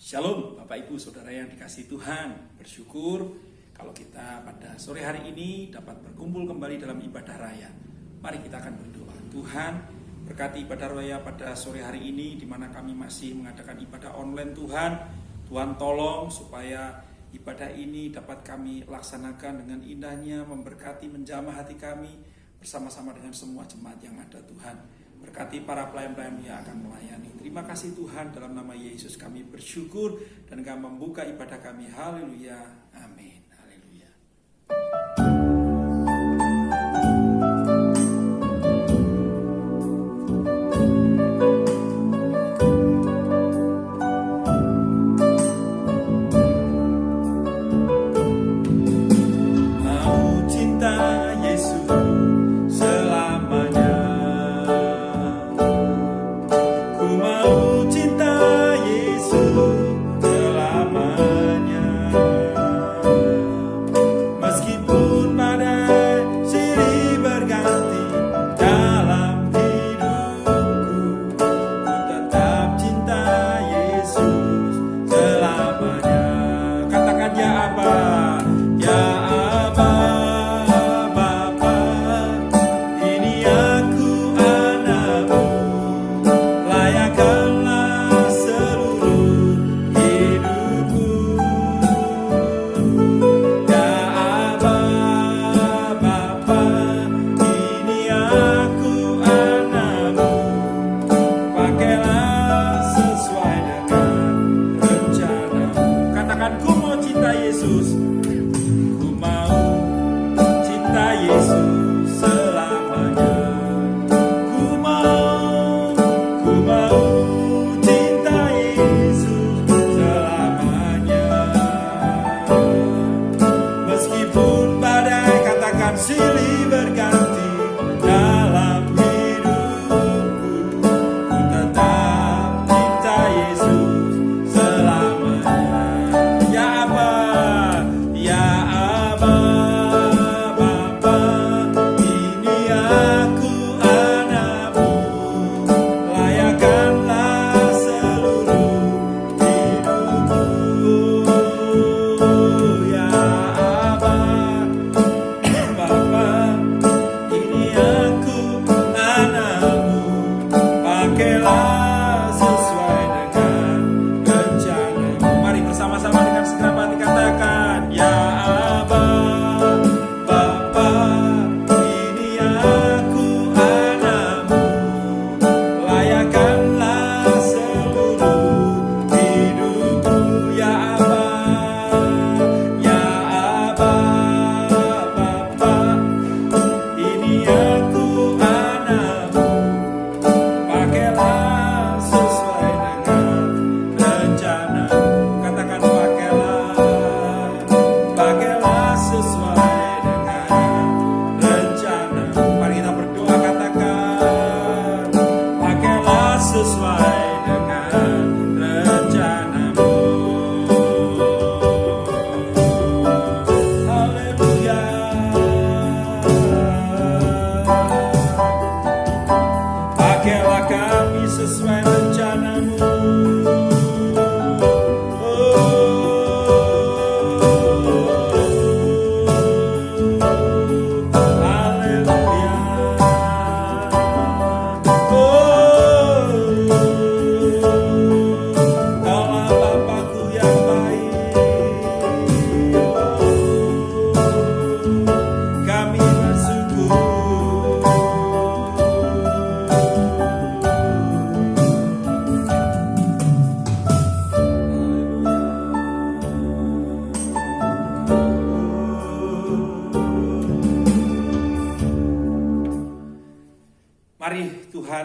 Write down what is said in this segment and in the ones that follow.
Shalom Bapak Ibu Saudara yang dikasihi Tuhan. Bersyukur kalau kita pada sore hari ini dapat berkumpul kembali dalam ibadah raya. Mari kita akan berdoa. Tuhan, berkati ibadah raya pada sore hari ini di mana kami masih mengadakan ibadah online Tuhan. Tuhan tolong supaya ibadah ini dapat kami laksanakan dengan indahnya, memberkati, menjamah hati kami bersama-sama dengan semua jemaat yang ada Tuhan. Berkati para pelayan-pelayan yang akan melayani. Terima kasih Tuhan, dalam nama Yesus kami bersyukur dan kami membuka ibadah kami. Haleluya. Amin. Haleluya. Mau cinta Yesus selamanya. Ku mau cinta Yesus selamanya. Meskipun badai silih berganti dalam hidupku, ku tetap cinta Yesus selamanya. Katakan ya Aba, ya Aba, Bapa, ini aku anakmu, layakkanlah seluruh hidupku. Ya Aba, Bapa, ini aku anakmu, pakailah sesuai dengan rencanamu. Katakan, ku mau cinta Yesus. Ku mau cinta Yesus selamanya. Ku mau cinta Yesus selamanya. Meskipun badai, katakan, silih berganti dalam hidupku, ku tetap cinta Yesus selamanya. Ya Aba, ya Aba, Bapa, ini aku anakmu, layakkanlah seluruh hidupku. Ya Aba, Bapa, ini aku anakmu, pakailah sesuai dengan rencanamu. Mari bersama-sama dengan segenap hati katakan, ya Aba, Bapa, ini aku anakmu, layakkanlah seluruh hidupku. Ya Aba, ya Aba, Bapa, ini aku anakmu, pakailah sesuai dengan rencanamu. Katakan, pakailah sesuai dengan rencanamu. Mari kita berdoa, katakan, pakailah sesuai dengan rencanamu. Haleluya. Pakailah kami sesuai rencanamu. Haleluya. Kaulah Bapakku yang baik. Kami bersyukur. Mari Tuhan,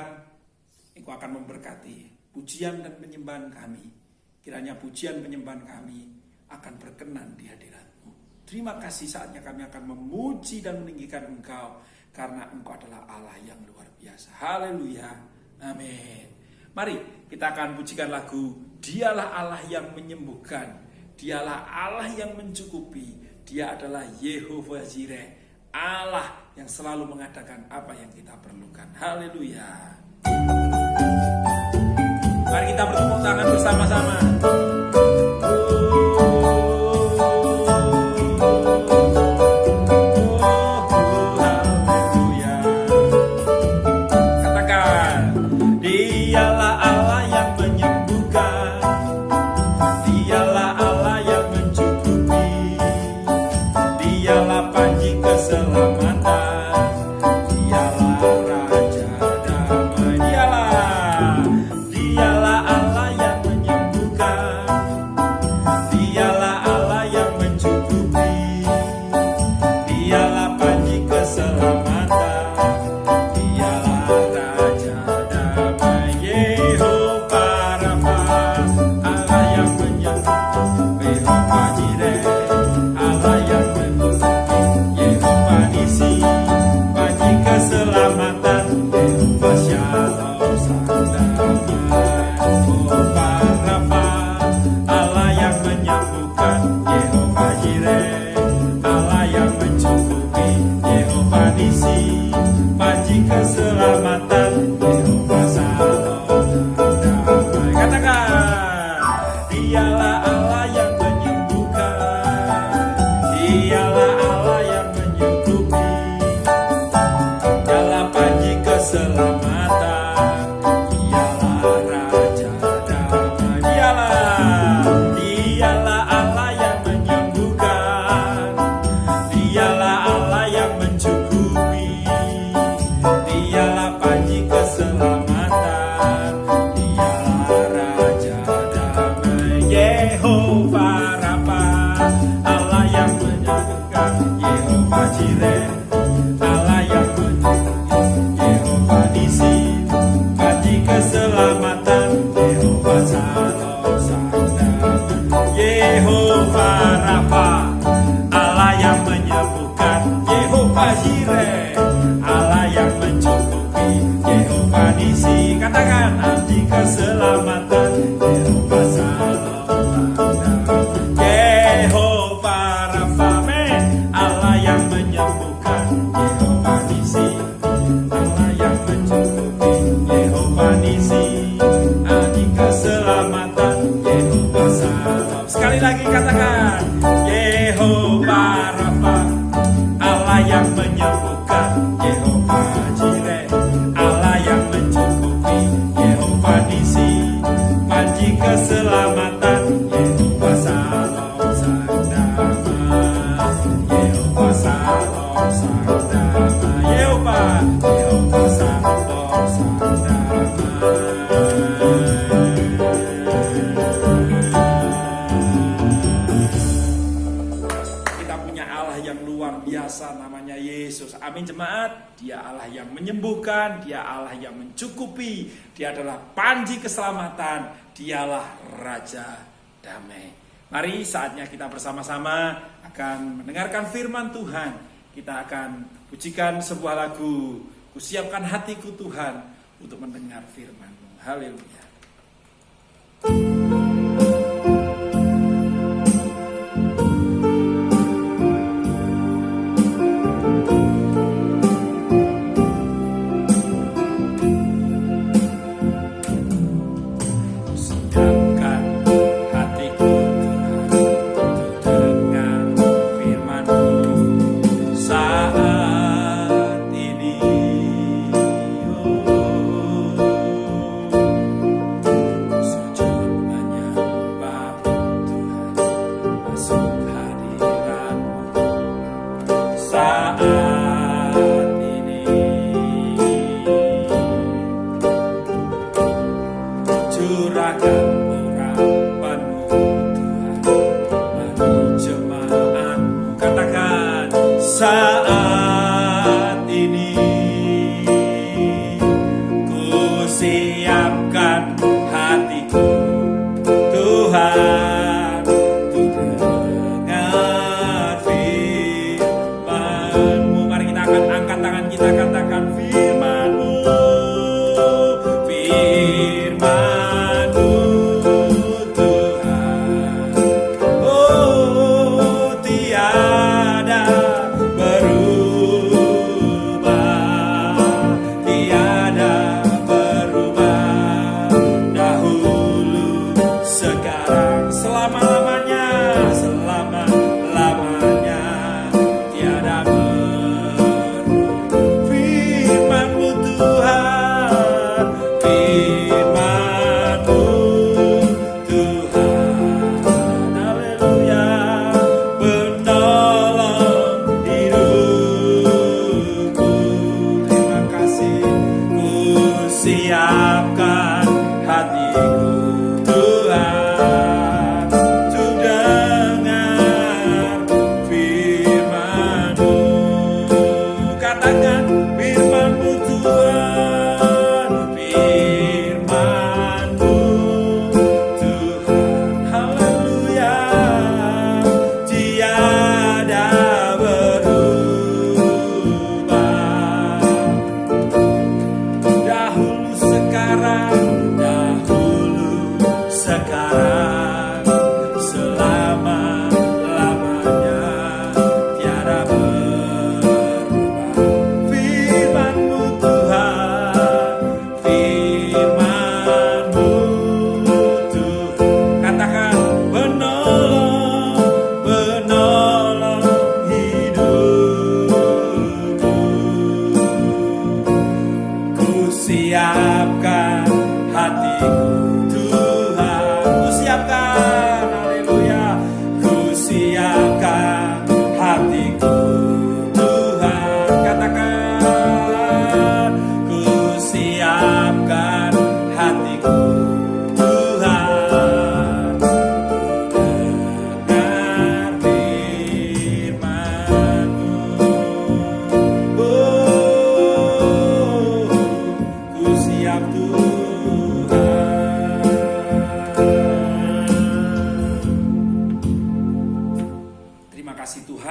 Engkau akan memberkati pujian dan penyembahan kami. Kiranya pujian penyembahan kami akan berkenan di hadirat-Mu. Terima kasih, saatnya kami akan memuji dan meninggikan Engkau, karena Engkau adalah Allah yang luar biasa. Haleluya. Amin. Mari kita akan pujikan lagu Dialah Allah yang menyembuhkan, Dialah Allah yang mencukupi, Dia adalah Yehova Jireh, Allah yang selalu mengadakan apa yang kita perlukan. Haleluya. Mari kita bertepuk tangan bersama-sama. Dialah Allah yang menyembuhkan, Dialah Allah yang menyukupi, Dialah panji keselamatan, Dialah Raja damai. Dialah Allah yang menyembuhkan, Dialah Allah yang mencukupi, Dialah panji keselamatan, Dialah Raja damai. Yehova Rafa, Allah yang menyembuhkan, Yehova Jireh, Allah yang menyembuhkan, Yehova Nisi, panji keselamatan, Yehova Shalom sang damai. Yehova Rafa, Allah yang menyembuhkan, Yehova Jireh, Allah yang mencukupi, Yehova Nisi, katakan panji keselamatan, Yehova Shalom sang damai. Yehova Rafa, Allah yang menyembuhkan, Yehova Nisi, Allah yang mencukupi, Yehova Nisi, panji keselamatan, Yehova Shalom. Sekali lagi katakan, Yehova Rafa, Allah yang menyembuhkan, Yehova Jireh, Allah yang mencukupi, Yehova Nisi, panji keselamatan, Yehova Shalom sang damai. Yehova Shalom sang damai. Yehova Shalom sang damai. Kita punya Allah yang luar biasa, namanya Yesus. Amin jemaat. Dia Allah yang menyembuhkan, Dia Allah yang mencukupi, Dia adalah panji keselamatan, Dialah Raja damai. Mari saatnya kita bersama-sama akan mendengarkan firman Tuhan. Kita akan pujikan sebuah lagu, Kusiapkan hatiku Tuhan untuk mendengar firman-Mu. Haleluya. Siapkan hatiku Tuhan untuk dengar firman-Mu saat ini.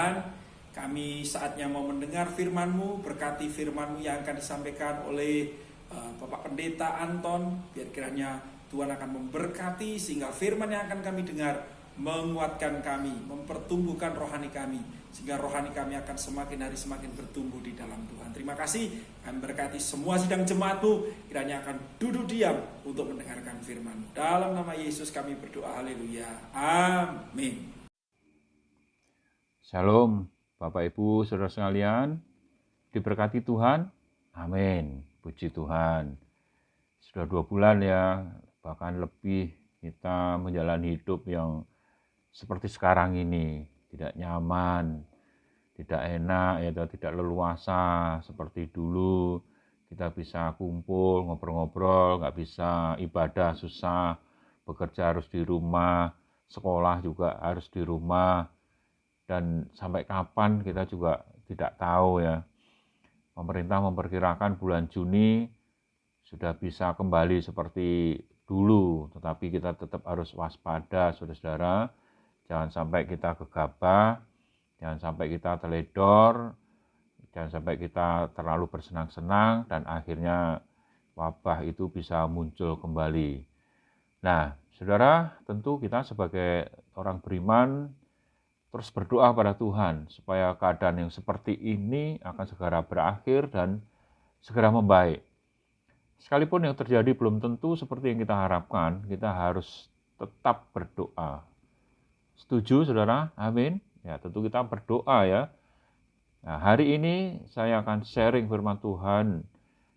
Tuhan, kami saatnya mau mendengar firman-Mu, berkati firman-Mu yang akan disampaikan oleh Bapak Pendeta Anton. Biar kiranya Tuhan akan memberkati sehingga firman yang akan kami dengar menguatkan kami, mempertumbuhkan rohani kami, sehingga rohani kami akan semakin hari semakin bertumbuh di dalam Tuhan. Terima kasih, kami berkati semua sidang jemaat-Mu, kiranya akan duduk diam untuk mendengarkan firman-Mu. Dalam nama Yesus kami berdoa, haleluya, amin. Shalom, Bapak Ibu, Saudara sekalian, diberkati Tuhan, amin, puji Tuhan. Sudah 2 bulan ya, bahkan lebih kita menjalani hidup yang seperti sekarang ini, tidak nyaman, tidak enak, ya, tidak leluasa seperti dulu. Kita bisa kumpul, ngobrol-ngobrol, nggak bisa ibadah, susah, bekerja harus di rumah, sekolah juga harus di rumah, dan sampai kapan kita juga tidak tahu ya. Pemerintah memperkirakan bulan Juni sudah bisa kembali seperti dulu, tetapi kita tetap harus waspada, saudara-saudara. Jangan sampai kita gegabah, jangan sampai kita teledor, jangan sampai kita terlalu bersenang-senang, dan akhirnya wabah itu bisa muncul kembali. Nah, saudara, tentu kita sebagai orang beriman terus berdoa pada Tuhan supaya keadaan yang seperti ini akan segera berakhir dan segera membaik. Sekalipun yang terjadi belum tentu seperti yang kita harapkan, kita harus tetap berdoa. Setuju, saudara? Amin. Ya, tentu kita berdoa ya. Nah, hari ini saya akan sharing firman Tuhan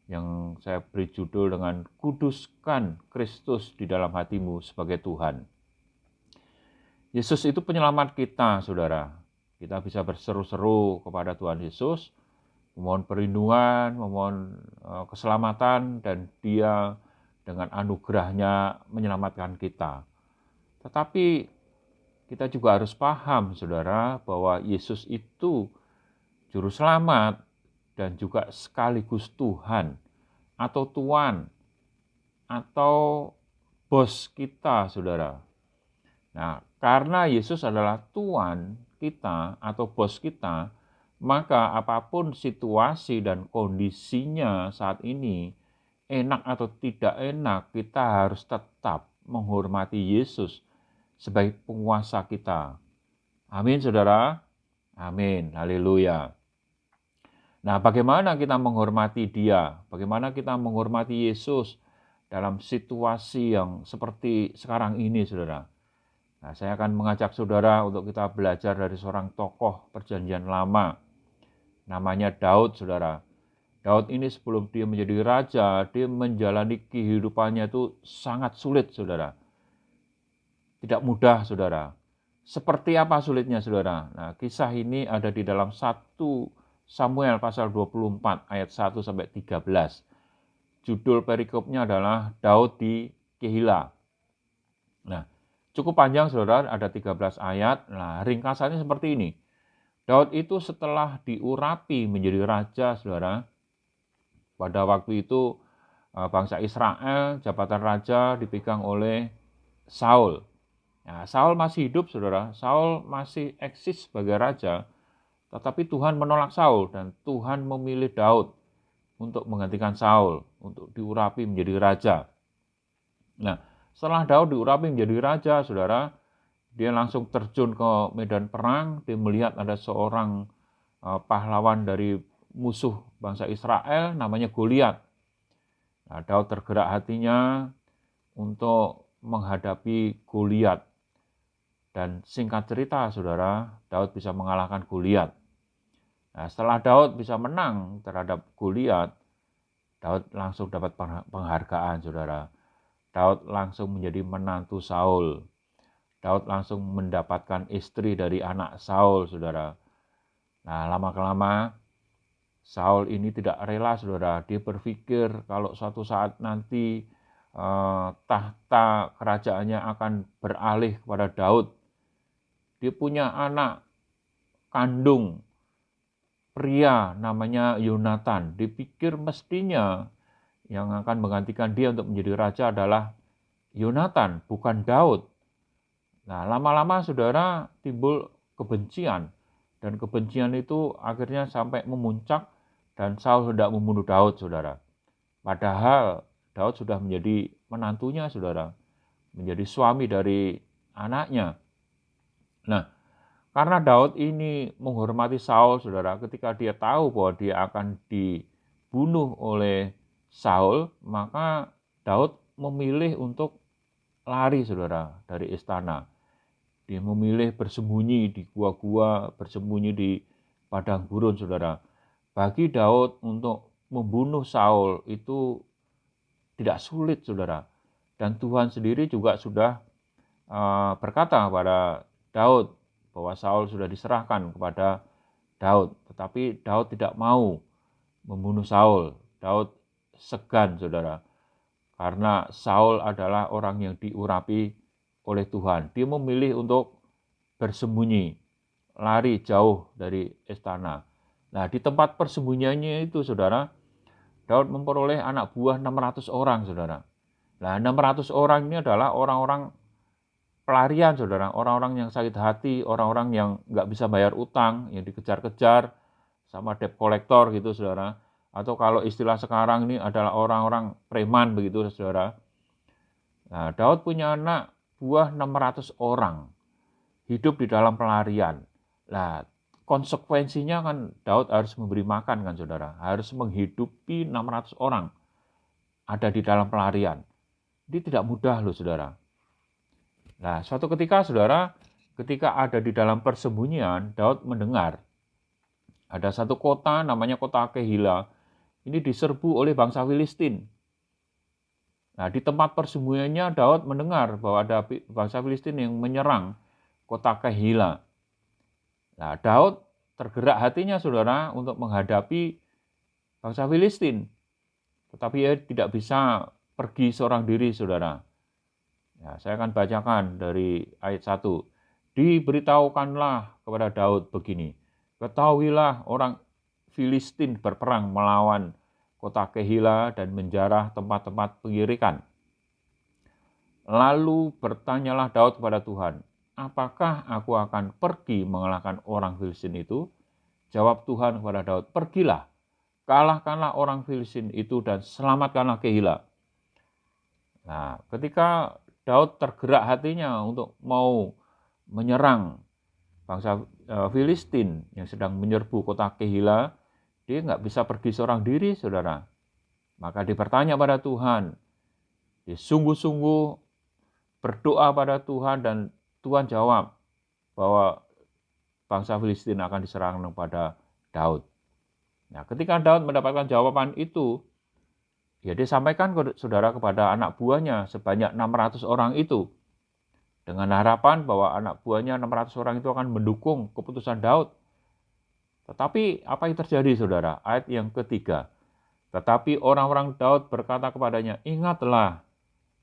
yang saya beri judul dengan Kuduskan Kristus di dalam hatimu sebagai Tuhan. Yesus itu penyelamat kita, saudara. Kita bisa berseru-seru kepada Tuhan Yesus, memohon perlindungan, memohon keselamatan, dan Dia dengan anugerahnya menyelamatkan kita. Tetapi kita juga harus paham, saudara, bahwa Yesus itu juru selamat dan juga sekaligus Tuhan atau Tuan atau bos kita, saudara. Nah, karena Yesus adalah Tuan kita atau bos kita, maka apapun situasi dan kondisinya saat ini, enak atau tidak enak, kita harus tetap menghormati Yesus sebagai penguasa kita. Amin, saudara. Amin. Haleluya. Nah, bagaimana kita menghormati Dia? Bagaimana kita menghormati Yesus dalam situasi yang seperti sekarang ini, saudara? Nah, saya akan mengajak saudara untuk kita belajar dari seorang tokoh perjanjian lama. Namanya Daud, saudara. Daud ini sebelum dia menjadi raja, dia menjalani kehidupannya itu sangat sulit, saudara. Tidak mudah, saudara. Seperti apa sulitnya, saudara? Nah, kisah ini ada di dalam 1 Samuel pasal 24 ayat 1 sampai 13. Judul perikopnya adalah Daud di Kehila. Nah, cukup panjang, saudara, ada 13 ayat. Nah, ringkasannya seperti ini. Daud itu setelah diurapi menjadi raja, saudara. Pada waktu itu bangsa Israel, jabatan raja dipegang oleh Saul. Nah, Saul masih hidup, saudara. Saul masih eksis sebagai raja, tetapi Tuhan menolak Saul dan Tuhan memilih Daud untuk menggantikan Saul, untuk diurapi menjadi raja. Nah, setelah Daud diurapi menjadi raja, saudara, dia langsung terjun ke medan perang. Dia melihat ada seorang pahlawan dari musuh bangsa Israel, namanya Goliat. Nah, Daud tergerak hatinya untuk menghadapi Goliat. Dan singkat cerita, saudara, Daud bisa mengalahkan Goliat. Nah, setelah Daud bisa menang terhadap Goliat, Daud langsung dapat penghargaan, saudara. Daud langsung menjadi menantu Saul. Daud langsung mendapatkan istri dari anak Saul, saudara. Nah, lama-kelama Saul ini tidak rela, saudara. Dia berpikir kalau suatu saat nanti tahta kerajaannya akan beralih kepada Daud. Dia punya anak kandung pria namanya Yonatan. Dipikir mestinya yang akan menggantikan dia untuk menjadi raja adalah Yonatan, bukan Daud. Nah, lama-lama, saudara, timbul kebencian Dan kebencian itu akhirnya sampai memuncak dan Saul hendak membunuh Daud, saudara. Padahal Daud sudah menjadi menantunya, saudara. Menjadi suami dari anaknya. Nah, karena Daud ini menghormati Saul, saudara, ketika dia tahu bahwa dia akan dibunuh oleh Saul, maka Daud memilih untuk lari, saudara, dari istana. Dia memilih bersembunyi di gua-gua, bersembunyi di padang gurun, saudara. Bagi Daud untuk membunuh Saul itu tidak sulit, saudara. Dan Tuhan sendiri juga sudah berkata kepada Daud bahwa Saul sudah diserahkan kepada Daud. Tetapi Daud tidak mau membunuh Saul. Daud segan, saudara. Karena Saul adalah orang yang diurapi oleh Tuhan. Dia memilih untuk bersembunyi, lari jauh dari istana. Nah, di tempat persembunyiannya itu, saudara, Daud memperoleh anak buah 600 orang, saudara. Nah, 600 orang ini adalah orang-orang pelarian, saudara. Orang-orang yang sakit hati, orang-orang yang nggak bisa bayar utang, yang dikejar-kejar sama debt collector gitu, saudara. Atau kalau istilah sekarang ini adalah orang-orang preman begitu, saudara. Nah, Daud punya anak buah 600 orang hidup di dalam pelarian. Nah, konsekuensinya kan Daud harus memberi makan kan, saudara. Harus menghidupi 600 orang ada di dalam pelarian. Ini tidak mudah loh, saudara. Nah, suatu ketika, saudara, ketika ada di dalam persembunyian, Daud mendengar ada satu kota namanya kota Kehila. Ini diserbu oleh bangsa Filistin. Nah, di tempat persembunyiannya Daud mendengar bahwa ada bangsa Filistin yang menyerang kota Kehila. Nah, Daud tergerak hatinya, saudara, untuk menghadapi bangsa Filistin. Tetapi ia tidak bisa pergi seorang diri, saudara. Ya, saya akan bacakan dari ayat 1. Diberitahukanlah kepada Daud begini. Ketahuilah orang Filistin berperang melawan kota Kehila dan menjarah tempat-tempat pengirikan. Lalu bertanyalah Daud kepada Tuhan, apakah aku akan pergi mengalahkan orang Filistin itu? Jawab Tuhan kepada Daud, pergilah, kalahkanlah orang Filistin itu dan selamatkanlah Kehila. Nah, ketika Daud tergerak hatinya untuk mau menyerang bangsa Filistin yang sedang menyerbu kota Kehila, dia nggak bisa pergi seorang diri, saudara. Maka dia bertanya pada Tuhan. Dia sungguh-sungguh berdoa pada Tuhan dan Tuhan jawab bahwa bangsa Filistin akan diserahkan kepada Daud. Nah, ketika Daud mendapatkan jawaban itu, ya dia sampaikan saudara kepada anak buahnya sebanyak 600 orang itu. Dengan harapan bahwa anak buahnya 600 orang itu akan mendukung keputusan Daud. Tetapi apa yang terjadi, saudara? Ayat yang ketiga. Tetapi orang-orang Daud berkata kepadanya, ingatlah,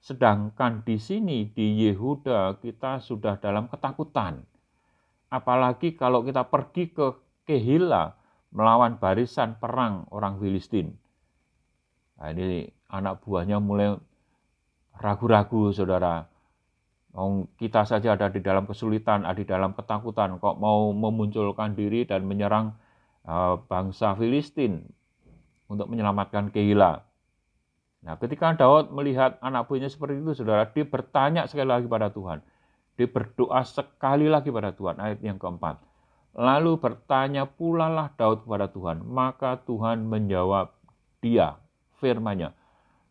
sedangkan di sini di Yehuda kita sudah dalam ketakutan. Apalagi kalau kita pergi ke Kehila melawan barisan perang orang Filistin. Nah, ini anak buahnya mulai ragu-ragu, saudara. Kita saja ada di dalam kesulitan, ada di dalam ketakutan, kok mau memunculkan diri dan menyerang bangsa Filistin untuk menyelamatkan Kehila. Nah, ketika Daud melihat anak buahnya seperti itu, saudara, dia bertanya sekali lagi pada Tuhan. Dia berdoa sekali lagi pada Tuhan, ayat yang keempat. Lalu bertanya pula lah Daud kepada Tuhan, maka Tuhan menjawab dia, firman-Nya,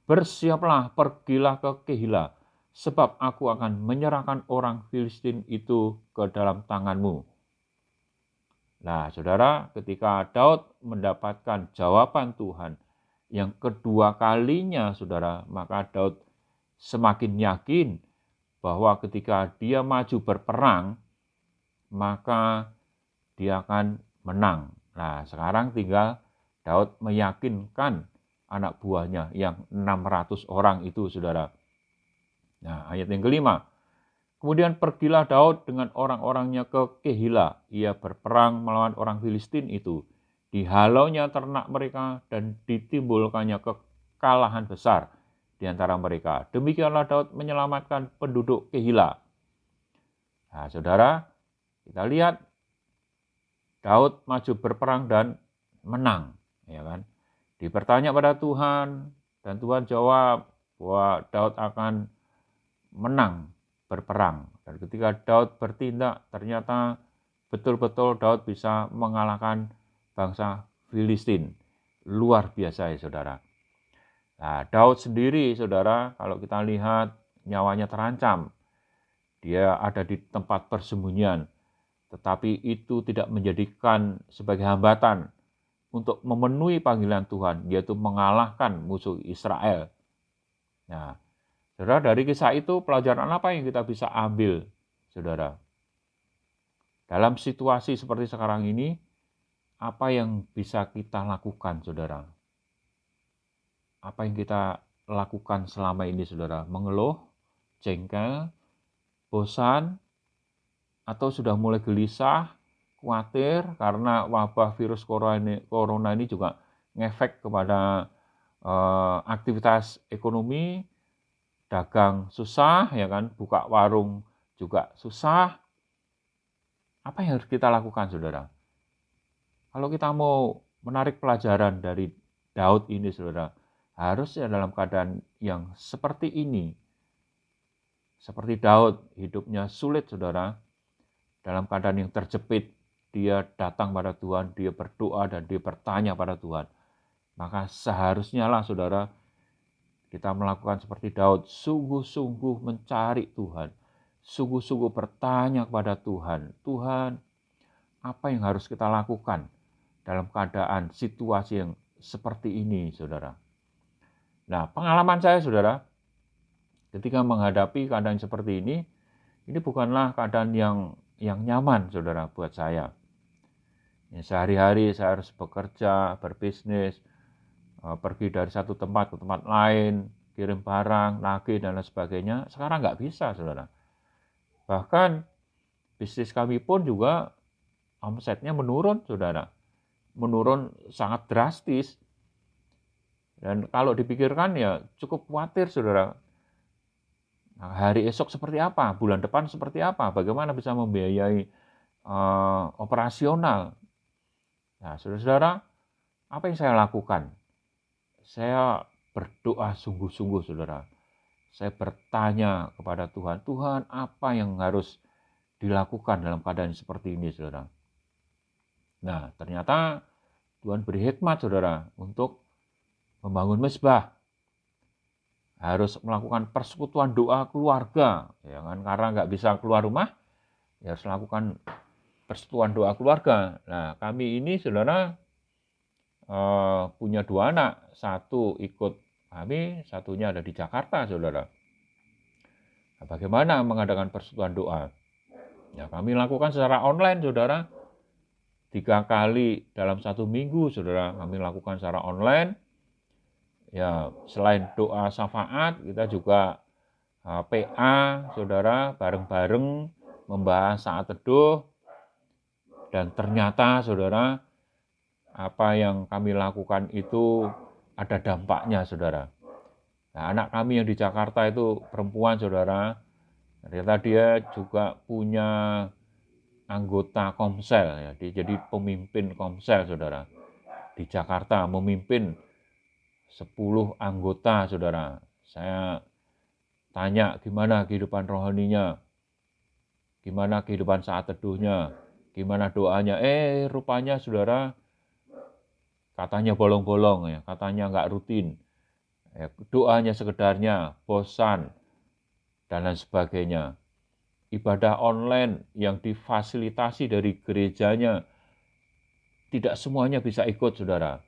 bersiaplah, pergilah ke Kehila, sebab aku akan menyerahkan orang Filistin itu ke dalam tanganmu. Nah, saudara, ketika Daud mendapatkan jawaban Tuhan yang kedua kalinya, saudara, maka Daud semakin yakin bahwa ketika dia maju berperang, maka dia akan menang. Nah, sekarang tinggal Daud meyakinkan anak buahnya yang 600 orang itu, saudara. Nah, ayat yang kelima. Kemudian pergilah Daud dengan orang-orangnya ke Kehila. Ia berperang melawan orang Filistin itu. Dihalaunya ternak mereka dan ditimbulkannya kekalahan besar di antara mereka. Demikianlah Daud menyelamatkan penduduk Kehila. Nah, saudara, kita lihat Daud maju berperang dan menang, ya kan? Dipertanya pada Tuhan dan Tuhan jawab bahwa Daud akan menang berperang. Dan ketika Daud bertindak, ternyata betul-betul Daud bisa mengalahkan bangsa Filistin. Luar biasa ya saudara. Nah, Daud sendiri saudara, kalau kita lihat nyawanya terancam. Dia ada di tempat persembunyian. Tetapi itu tidak menjadikan sebagai hambatan untuk memenuhi panggilan Tuhan, yaitu mengalahkan musuh Israel. Nah, saudara, dari kisah itu pelajaran apa yang kita bisa ambil, saudara? Dalam situasi seperti sekarang ini, apa yang bisa kita lakukan, saudara? Apa yang kita lakukan selama ini, saudara? Mengeluh, jengkel, bosan, atau sudah mulai gelisah, khawatir karena wabah virus corona ini juga ngefek kepada aktivitas ekonomi, dagang susah, ya kan, buka warung juga susah. Apa yang harus kita lakukan, saudara? Kalau kita mau menarik pelajaran dari Daud ini, saudara, harusnya dalam keadaan yang seperti ini, seperti Daud, hidupnya sulit, saudara, dalam keadaan yang terjepit, dia datang pada Tuhan, dia berdoa dan dia bertanya pada Tuhan. Maka seharusnya lah saudara, kita melakukan seperti Daud, sungguh-sungguh mencari Tuhan, sungguh-sungguh bertanya kepada Tuhan, Tuhan, apa yang harus kita lakukan dalam keadaan situasi yang seperti ini, saudara. Nah, pengalaman saya, saudara, ketika menghadapi keadaan seperti ini bukanlah keadaan yang nyaman, saudara, buat saya. Ya, sehari-hari saya harus bekerja, berbisnis, pergi dari satu tempat ke tempat lain, kirim barang, nagih, dan lain sebagainya. Sekarang nggak bisa, saudara. Bahkan bisnis kami pun juga omsetnya menurun, saudara. Menurun sangat drastis. Dan kalau dipikirkan ya cukup khawatir, saudara. Nah, hari esok seperti apa? Bulan depan seperti apa? Bagaimana bisa membiayai operasional? Nah, saudara-saudara, apa yang saya lakukan? Saya berdoa sungguh-sungguh, saudara. Saya bertanya kepada Tuhan, Tuhan, apa yang harus dilakukan dalam keadaan seperti ini, saudara? Nah, ternyata Tuhan beri hikmat, saudara, untuk membangun mezbah. Harus melakukan persekutuan doa keluarga, ya kan? Karena nggak bisa keluar rumah, ya harus melakukan persekutuan doa keluarga. Nah, kami ini, saudara, punya 2 anak, satu ikut kami, satunya ada di Jakarta, saudara. Nah, bagaimana mengadakan persekutuan doa? Ya, kami lakukan secara online, saudara. 3 kali dalam 1 minggu, saudara, kami lakukan secara online. Ya, selain doa syafaat, kita juga PA, saudara, bareng-bareng membahas saat teduh. Dan ternyata, saudara, apa yang kami lakukan itu ada dampaknya, saudara. Nah, anak kami yang di Jakarta itu perempuan, saudara. Ternyata dia juga punya anggota Komsel, ya. Dia jadi pemimpin Komsel, saudara. Di Jakarta memimpin 10 anggota, saudara. Saya tanya gimana kehidupan rohaninya, gimana kehidupan saat teduhnya, gimana doanya. Rupanya, saudara, katanya bolong-bolong, ya, katanya nggak rutin. Ya, doanya sekedarnya, bosan, dan lain sebagainya. Ibadah online yang difasilitasi dari gerejanya, tidak semuanya bisa ikut, saudara.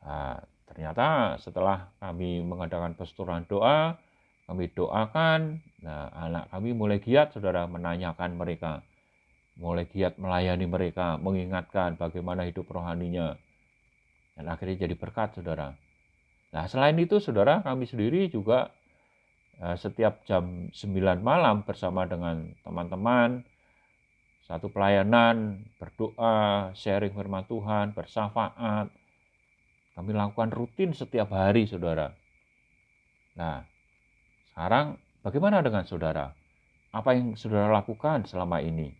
Nah, ternyata setelah kami mengadakan persekutuan doa, kami doakan, nah anak kami mulai giat, saudara, menanyakan mereka, mulai giat melayani mereka, mengingatkan bagaimana hidup rohaninya, dan akhirnya jadi berkat, saudara. Nah, selain itu, saudara, kami sendiri juga setiap jam 9 malam bersama dengan teman-teman, satu pelayanan, berdoa, sharing firman Tuhan, bersyafaat. Kami lakukan rutin setiap hari, saudara. Nah, sekarang bagaimana dengan saudara? Apa yang saudara lakukan selama ini?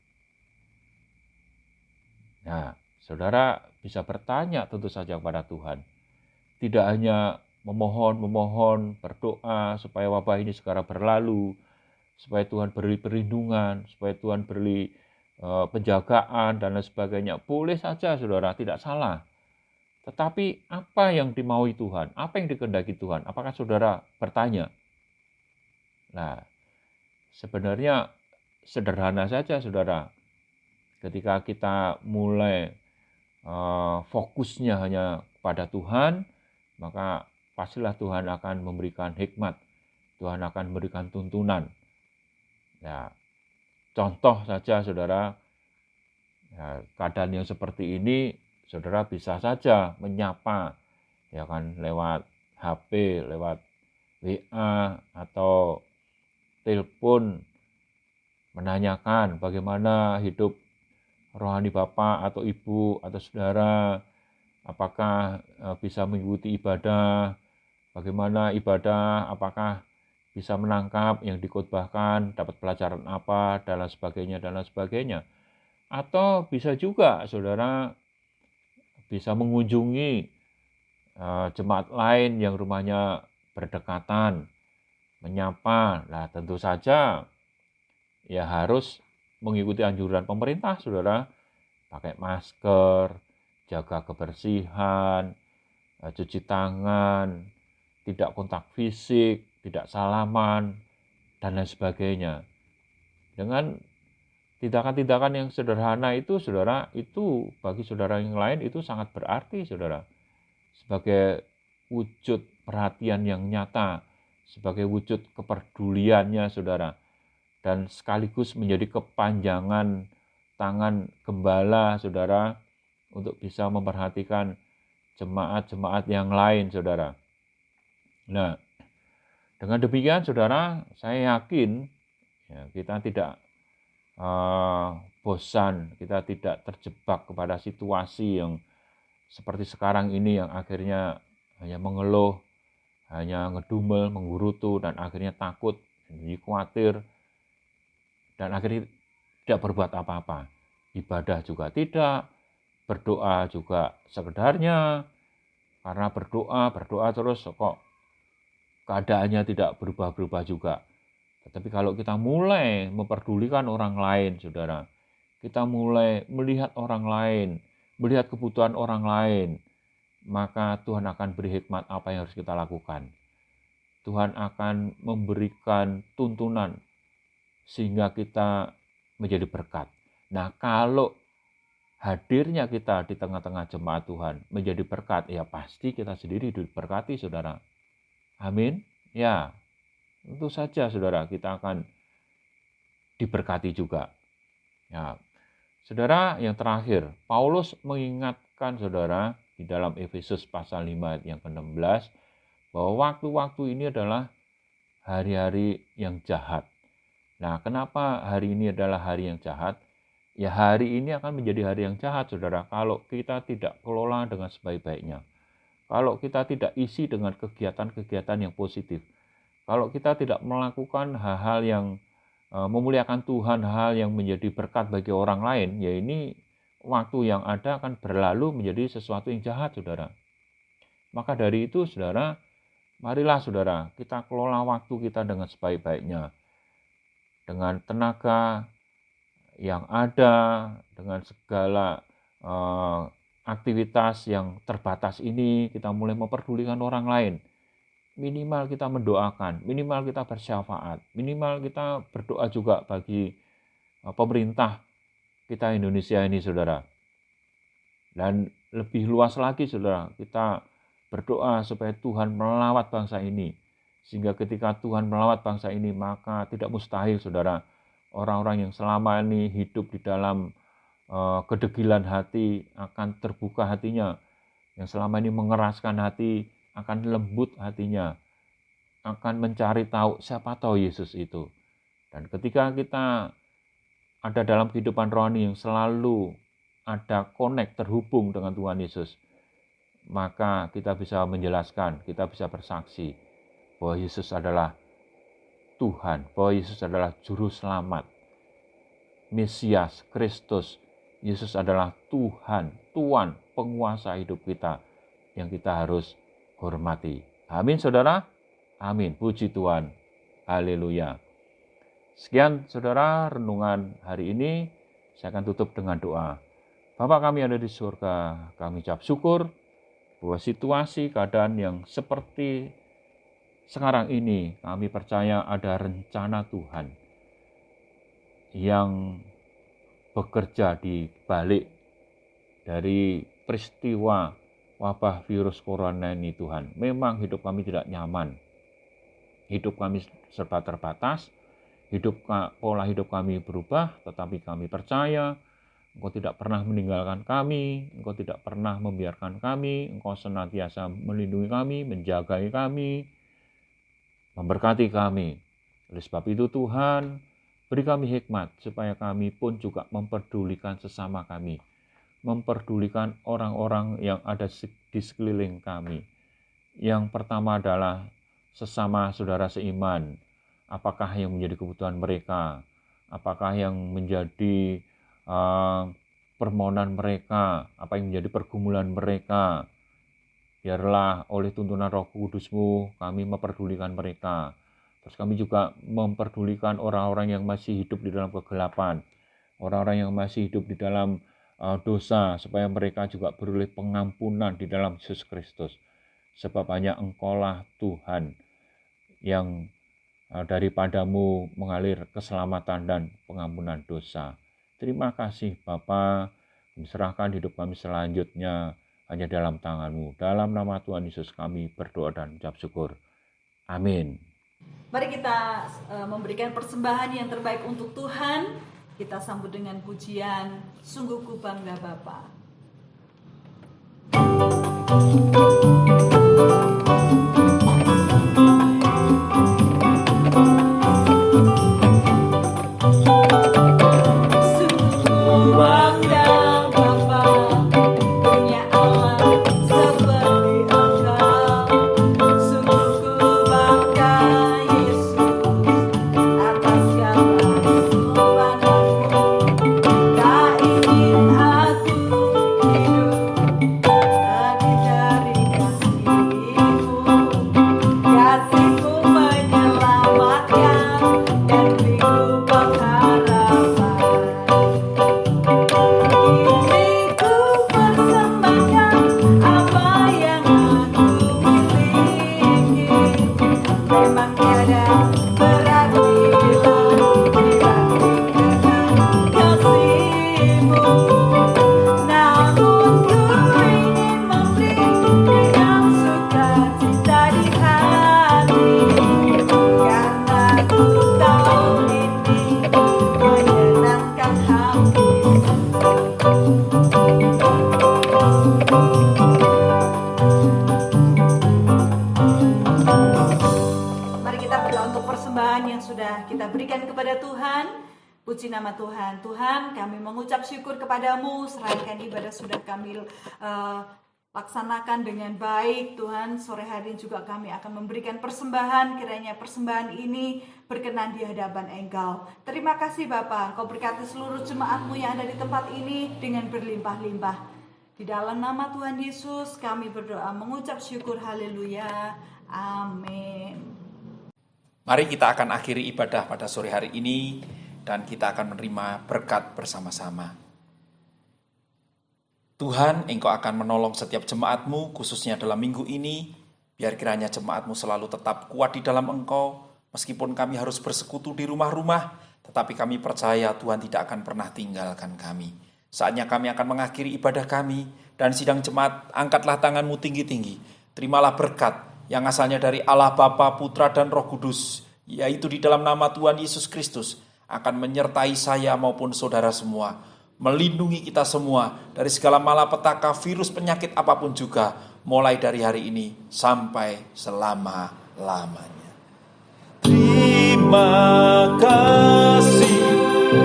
Nah, saudara bisa bertanya tentu saja kepada Tuhan. Tidak hanya memohon, berdoa supaya wabah ini segera berlalu, supaya Tuhan beri perlindungan, supaya Tuhan beri penjagaan dan lain sebagainya. Boleh saja saudara, tidak salah. Tetapi apa yang dimaui Tuhan? Apa yang dikehendaki Tuhan? Apakah saudara bertanya? Nah, sebenarnya sederhana saja saudara. Ketika kita mulai fokusnya hanya pada Tuhan, maka pastilah Tuhan akan memberikan hikmat. Tuhan akan memberikan tuntunan. Ya, contoh saja saudara, ya, keadaan yang seperti ini, saudara bisa saja menyapa, ya kan, lewat HP, lewat WA atau telepon, menanyakan bagaimana hidup rohani Bapak atau Ibu atau saudara, apakah bisa mengikuti ibadah, bagaimana ibadah, apakah bisa menangkap yang dikhotbahkan, dapat pelajaran apa, dan lain sebagainya, dan lain sebagainya. Atau bisa juga saudara bisa mengunjungi jemaat lain yang rumahnya berdekatan, menyapa. Nah, tentu saja ya harus mengikuti anjuran pemerintah, saudara. Pakai masker, jaga kebersihan, cuci tangan, tidak kontak fisik, tidak salaman, dan lain sebagainya. Dengan tindakan-tindakan yang sederhana itu, saudara, itu bagi saudara yang lain itu sangat berarti, saudara. Sebagai wujud perhatian yang nyata, sebagai wujud kepeduliannya, saudara. Dan sekaligus menjadi kepanjangan tangan gembala, saudara, untuk bisa memperhatikan jemaat-jemaat yang lain, saudara. Nah, dengan demikian, saudara, saya yakin ya, kita tidak bosan, kita tidak terjebak kepada situasi yang seperti sekarang ini yang akhirnya hanya mengeluh, hanya ngedumel, menggerutu, dan akhirnya takut, jadi khawatir, dan akhirnya tidak berbuat apa-apa. Ibadah juga tidak, berdoa juga sekedarnya, karena berdoa terus kok keadaannya tidak berubah-berubah juga. Tetapi kalau kita mulai memperdulikan orang lain, saudara, kita mulai melihat orang lain, melihat kebutuhan orang lain, maka Tuhan akan beri hikmat apa yang harus kita lakukan. Tuhan akan memberikan tuntunan sehingga kita menjadi berkat. Nah, kalau hadirnya kita di tengah-tengah jemaat Tuhan menjadi berkat, ya pasti kita sendiri diberkati, saudara. Amin. Ya, tentu saja saudara, kita akan diberkati juga. Ya, saudara, yang terakhir, Paulus mengingatkan saudara di dalam Efesus pasal 5 ayat yang ke-16 bahwa waktu-waktu ini adalah hari-hari yang jahat. Nah, kenapa hari ini adalah hari yang jahat? Ya, hari ini akan menjadi hari yang jahat, saudara, kalau kita tidak kelola dengan sebaik-baiknya. Kalau kita tidak isi dengan kegiatan-kegiatan yang positif. Kalau kita tidak melakukan hal-hal yang memuliakan Tuhan, hal yang menjadi berkat bagi orang lain, ya ini waktu yang ada akan berlalu menjadi sesuatu yang jahat, saudara. Maka dari itu, saudara, marilah saudara, kita kelola waktu kita dengan sebaik-baiknya. Dengan tenaga yang ada, dengan segala aktivitas yang terbatas ini, kita mulai memperdulikan orang lain. Minimal kita mendoakan, minimal kita bersyafaat, minimal kita berdoa juga bagi pemerintah kita Indonesia ini, saudara. Dan lebih luas lagi, saudara, kita berdoa supaya Tuhan melawat bangsa ini. Sehingga ketika Tuhan melawat bangsa ini, maka tidak mustahil, saudara, orang-orang yang selama ini hidup di dalam kedegilan hati akan terbuka hatinya. Yang selama ini mengeraskan hati akan lembut hatinya, akan mencari tahu siapa tahu Yesus itu. Dan ketika kita ada dalam kehidupan rohani yang selalu ada connect, terhubung dengan Tuhan Yesus, maka kita bisa menjelaskan, kita bisa bersaksi bahwa Yesus adalah Tuhan, bahwa Yesus adalah Juru Selamat, Mesias, Kristus, Yesus adalah Tuhan, Tuan, penguasa hidup kita yang kita harus hormati. Amin, saudara. Amin. Puji Tuhan. Haleluya. Sekian, saudara, renungan hari ini. Saya akan tutup dengan doa. Bapa kami ada di surga, kami ucap syukur bahwa situasi keadaan yang seperti sekarang ini, kami percaya ada rencana Tuhan yang bekerja di balik dari peristiwa wabah virus corona ini, Tuhan. Memang hidup kami tidak nyaman. Hidup kami serba terbatas. Pola hidup kami berubah, tetapi kami percaya Engkau tidak pernah meninggalkan kami, Engkau tidak pernah membiarkan kami, Engkau senantiasa melindungi kami, menjagai kami, memberkati kami. Oleh sebab itu Tuhan, beri kami hikmat supaya kami pun juga memperdulikan sesama kami, memperdulikan orang-orang yang ada di sekeliling kami. Yang pertama adalah sesama saudara seiman. Apakah yang menjadi kebutuhan mereka? Apakah yang menjadi permohonan mereka? Apa yang menjadi pergumulan mereka? Biarlah oleh tuntunan Roh Kudus-Mu kami memperdulikan mereka. Terus kami juga memperdulikan orang-orang yang masih hidup di dalam kegelapan, orang-orang yang masih hidup di dalam dosa, supaya mereka juga beroleh pengampunan di dalam Yesus Kristus. Sebab hanya Engkaulah Tuhan yang daripadamu mengalir keselamatan dan pengampunan dosa. Terima kasih Bapa, serahkan hidup kami selanjutnya hanya dalam tangan-Mu. Dalam nama Tuhan Yesus kami berdoa dan ucap syukur. Amin. Mari kita memberikan persembahan yang terbaik untuk Tuhan. Kita sambut dengan pujian, sungguh ku bangga Bapa. Puji nama Tuhan. Tuhan, kami mengucap syukur kepadamu, serahkan ibadah sudah kami laksanakan dengan baik. Tuhan, sore hari ini juga kami akan memberikan persembahan, kiranya persembahan ini berkenan di hadapan Engkau. Terima kasih Bapa, Engkau berkati seluruh jemaat-Mu yang ada di tempat ini dengan berlimpah-limpah. Di dalam nama Tuhan Yesus kami berdoa mengucap syukur, haleluya, amin. Mari kita akan akhiri ibadah pada sore hari ini dan kita akan menerima berkat bersama-sama. Tuhan, Engkau akan menolong setiap jemaat-Mu, khususnya dalam minggu ini. Biar kiranya jemaat-Mu selalu tetap kuat di dalam Engkau. Meskipun kami harus bersekutu di rumah-rumah, tetapi kami percaya Tuhan tidak akan pernah tinggalkan kami. Saatnya kami akan mengakhiri ibadah kami, dan sidang jemaat, angkatlah tangan-Mu tinggi-tinggi. Terimalah berkat yang asalnya dari Allah Bapa, Putra, dan Roh Kudus, yaitu di dalam nama Tuhan Yesus Kristus, akan menyertai saya maupun saudara semua, melindungi kita semua dari segala malapetaka, virus, penyakit apapun juga, mulai dari hari ini sampai selama-lamanya. Terima kasih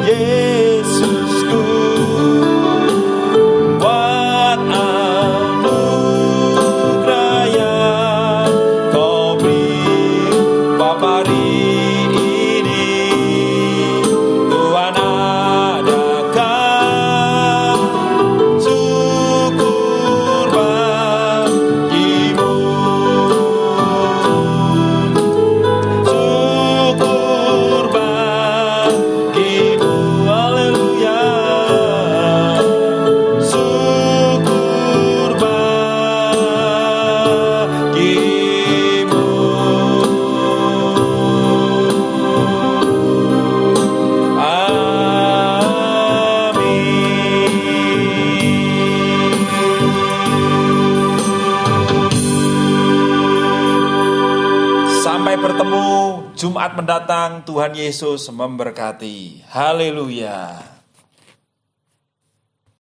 Yesusku buat anugerah yang Kau beri Bapa. Tuhan adakan Jumat mendatang. Tuhan Yesus memberkati. Haleluya.